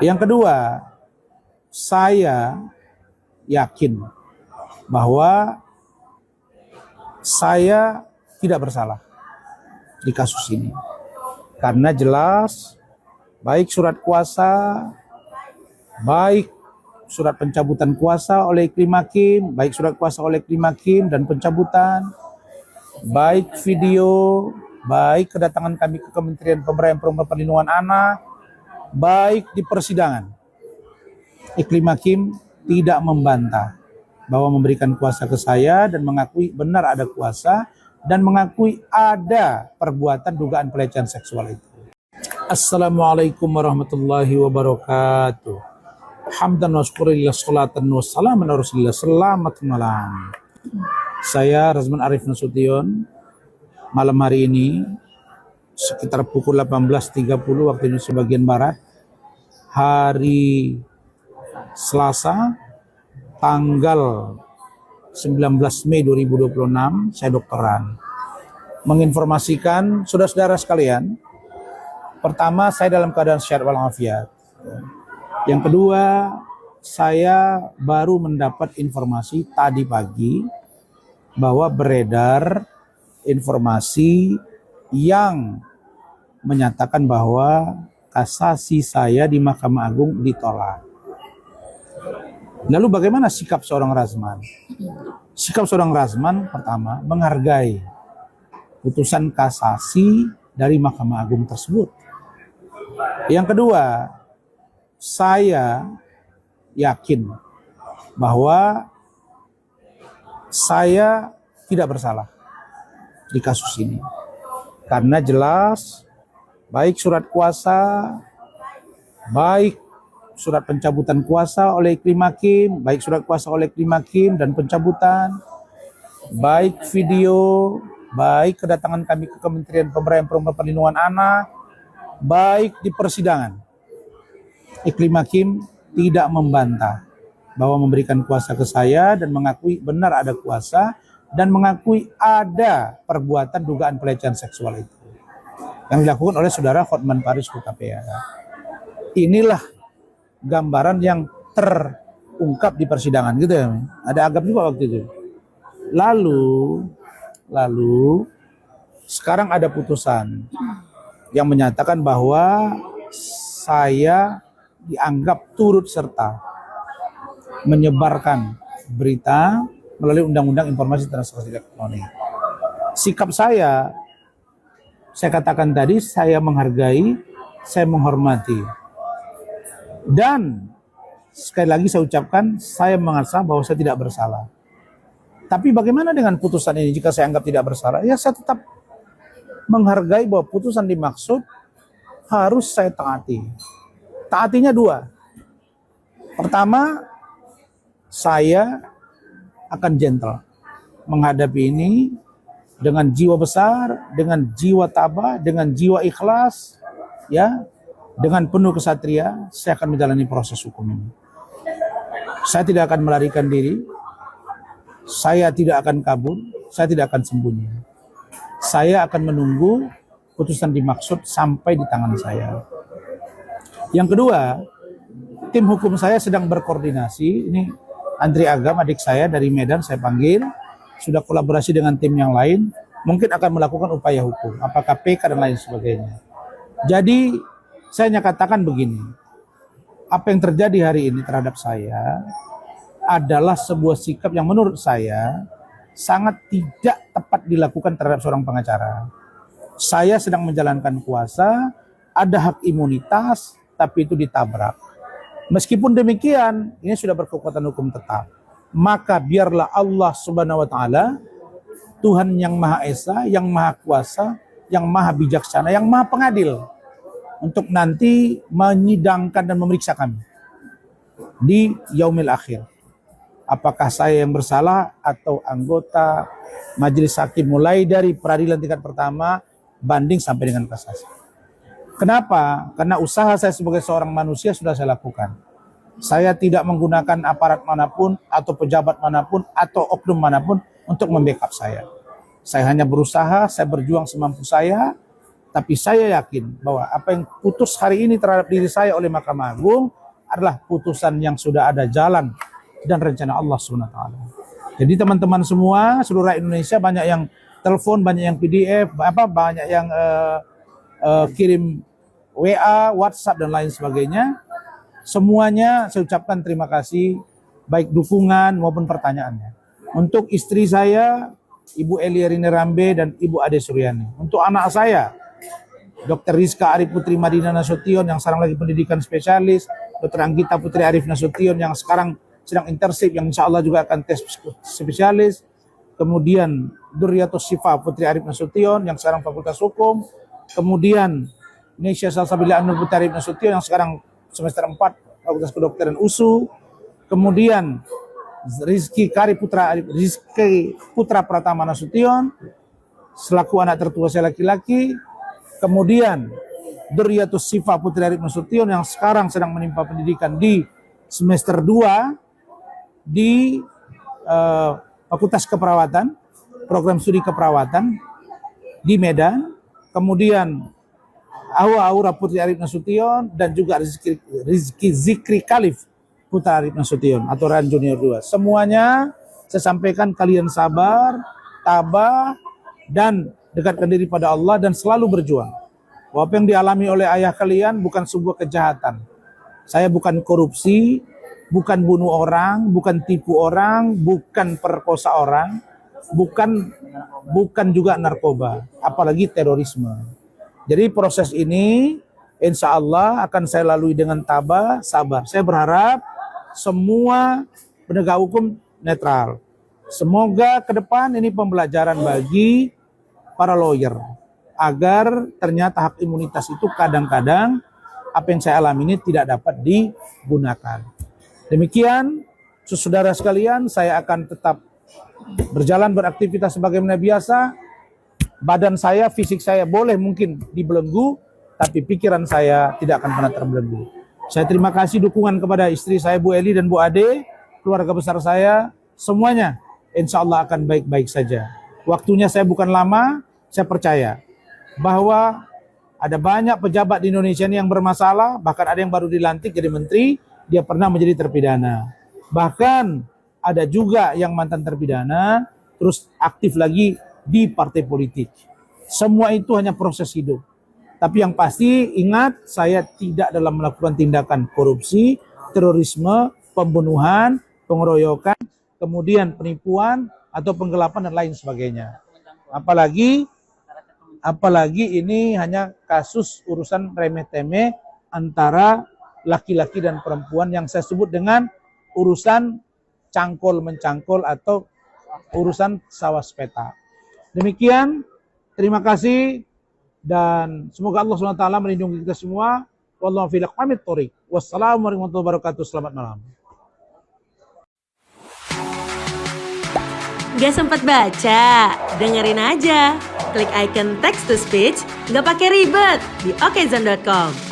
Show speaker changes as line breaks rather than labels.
Yang kedua, saya yakin bahwa saya tidak bersalah di kasus ini. Karena jelas baik surat kuasa, baik surat pencabutan kuasa oleh Iklim Hakim, baik surat kuasa oleh Iklim Hakim dan pencabutan, baik video, baik kedatangan kami ke Kementerian Pemberdayaan Perempuan Perlindungan Anak, baik di persidangan, Iklim Hakim tidak membantah bahwa memberikan kuasa ke saya dan mengakui benar ada kuasa dan mengakui ada perbuatan dugaan pelecehan seksual itu. Assalamualaikum warahmatullahi wabarakatuh. Hamdan wa syukurillah salatan wa salaman ala rasulillah. Selamat malam. Saya Razman Arif Nasution. Malam hari ini sekitar pukul 18.30 waktu Indonesia bagian Barat, hari Selasa, tanggal 19 Mei 2026, saya Dr. Ran menginformasikan saudara-saudara sekalian. Pertama, saya dalam keadaan sehat walafiat. Yang kedua, saya baru mendapat informasi tadi pagi bahwa beredar informasi yang menyatakan bahwa kasasi saya di Mahkamah Agung ditolak. Lalu bagaimana sikap seorang Razman? Sikap seorang Razman pertama menghargai putusan kasasi dari Mahkamah Agung tersebut. Yang kedua, saya yakin bahwa saya tidak bersalah di kasus ini. Karena jelas baik surat kuasa, baik surat pencabutan kuasa oleh Iklim Hakim, baik surat kuasa oleh Iklim Hakim dan pencabutan, baik video, baik kedatangan kami ke Kementerian Pemberdayaan Perempuan Perlindungan Anak, baik di persidangan, Iklim Hakim tidak membantah bahwa memberikan kuasa ke saya dan mengakui benar ada kuasa dan mengakui ada perbuatan dugaan pelecehan seksual itu yang dilakukan oleh saudara Hotman Paris Hutapea. Inilah gambaran yang terungkap di persidangan gitu ya. Ada agam juga waktu itu. Lalu sekarang ada putusan yang menyatakan bahwa saya dianggap turut serta menyebarkan berita melalui Undang-Undang Informasi Transaksi Elektronik. Sikap saya katakan tadi, saya menghargai, saya menghormati. Dan sekali lagi saya ucapkan, saya merasa bahwa saya tidak bersalah. Tapi bagaimana dengan putusan ini jika saya anggap tidak bersalah? Ya saya tetap menghargai bahwa putusan dimaksud harus saya taati. Taatinya dua. Pertama, saya akan gentle menghadapi ini dengan jiwa besar, dengan jiwa tabah, dengan jiwa ikhlas, ya, dengan penuh kesatria. Saya akan menjalani proses hukum ini. Saya tidak akan melarikan diri, saya tidak akan kabur, saya tidak akan sembunyi. Saya akan menunggu putusan dimaksud sampai di tangan saya. Yang kedua, tim hukum saya sedang berkoordinasi. Ini Andri Agam, adik saya dari Medan, saya panggil, sudah kolaborasi dengan tim yang lain, mungkin akan melakukan upaya hukum, apakah PK dan lain sebagainya. Jadi saya hanya katakan begini, apa yang terjadi hari ini terhadap saya adalah sebuah sikap yang menurut saya sangat tidak tepat dilakukan terhadap seorang pengacara. Saya sedang menjalankan kuasa, ada hak imunitas, tapi itu ditabrak. Meskipun demikian, ini sudah berkekuatan hukum tetap. Maka biarlah Allah Subhanahu wa Ta'ala, Tuhan yang Maha Esa, yang Maha Kuasa, yang Maha Bijaksana, yang Maha Pengadil, untuk nanti menyidangkan dan memeriksa kami di yaumil akhir. Apakah saya yang bersalah atau anggota majelis hakim mulai dari peradilan tingkat pertama banding sampai dengan kasasi. Kenapa? Karena usaha saya sebagai seorang manusia sudah saya lakukan. Saya tidak menggunakan aparat manapun atau pejabat manapun atau oknum manapun untuk membackup saya. Saya hanya berusaha, saya berjuang semampu saya Tapi saya yakin bahwa apa yang putus hari ini terhadap diri saya oleh Mahkamah Agung adalah putusan yang sudah ada jalan dan rencana Allah SWT. Jadi teman-teman semua, seluruh rakyat Indonesia, banyak yang telepon, banyak yang PDF, banyak yang kirim WA, WhatsApp dan lain sebagainya. Semuanya saya ucapkan terima kasih, baik dukungan maupun pertanyaannya. Untuk istri saya, Ibu Eliarine Rambe dan Ibu Ade Suryani. Untuk anak saya, Dr. Rizka Arif Putri Madinah Nasution yang sekarang lagi pendidikan spesialis, Dr. Anggita Putri Arif Nasution yang sekarang sedang internship, yang insya Allah juga akan tes spesialis. Kemudian Duryatus Sifa Putri Arif Nasution yang sekarang Fakultas Hukum. Kemudian Nesya Salsabila Anur Putri Arif Nasution yang sekarang semester 4 Fakultas Kedokteran USU. Kemudian Rizky Putra Pratama Nasution selaku anak tertua saya laki-laki. Kemudian Duryatus Sifa Putri Arif Nasution yang sekarang sedang menimpa pendidikan di semester 2 di Fakultas Keperawatan, program studi keperawatan di Medan. Kemudian Aura Putri Arif Nasution dan juga Rizky Zikri Khalif Putra Arif Nasution atau Ran Junior 2. Semuanya saya sampaikan, kalian sabar, tabah, dan dekatkan diri pada Allah dan selalu berjuang. Bahwa apa yang dialami oleh ayah kalian bukan sebuah kejahatan. Saya bukan korupsi, bukan bunuh orang, bukan tipu orang, bukan perkosa orang, bukan juga narkoba, apalagi terorisme. Jadi proses ini insya Allah akan saya lalui dengan tabah, sabar. Saya berharap semua penegak hukum netral. Semoga ke depan ini pembelajaran bagi para lawyer, agar ternyata hak imunitas itu kadang-kadang apa yang saya alami ini tidak dapat digunakan. Demikian, saudara sekalian, saya akan tetap berjalan beraktivitas sebagaimana biasa. Badan saya, fisik saya boleh mungkin dibelenggu, tapi pikiran saya tidak akan pernah terbelenggu. Saya terima kasih dukungan kepada istri saya Bu Eli dan Bu Ade, keluarga besar saya, semuanya insya Allah akan baik-baik saja. Waktunya saya bukan lama, saya percaya bahwa ada banyak pejabat di Indonesia ini yang bermasalah, bahkan ada yang baru dilantik jadi menteri, dia pernah menjadi terpidana. Bahkan ada juga yang mantan terpidana, terus aktif lagi di partai politik. Semua itu hanya proses hidup. Tapi yang pasti ingat, saya tidak dalam melakukan tindakan korupsi, terorisme, pembunuhan, pengeroyokan, kemudian penipuan atau penggelapan dan lain sebagainya. Apalagi ini hanya kasus urusan remeh-temeh antara laki-laki dan perempuan yang saya sebut dengan urusan cangkol-mencangkol atau urusan sawah peta. Demikian, terima kasih dan semoga Allah SWT melindungi kita semua. Wallahu fi aqwamit thoriq. Wassalamualaikum warahmatullahi wabarakatuh. Selamat malam.
Gak sempat baca? Dengerin aja. Klik icon text to speech, gak pakai ribet di okezone.com.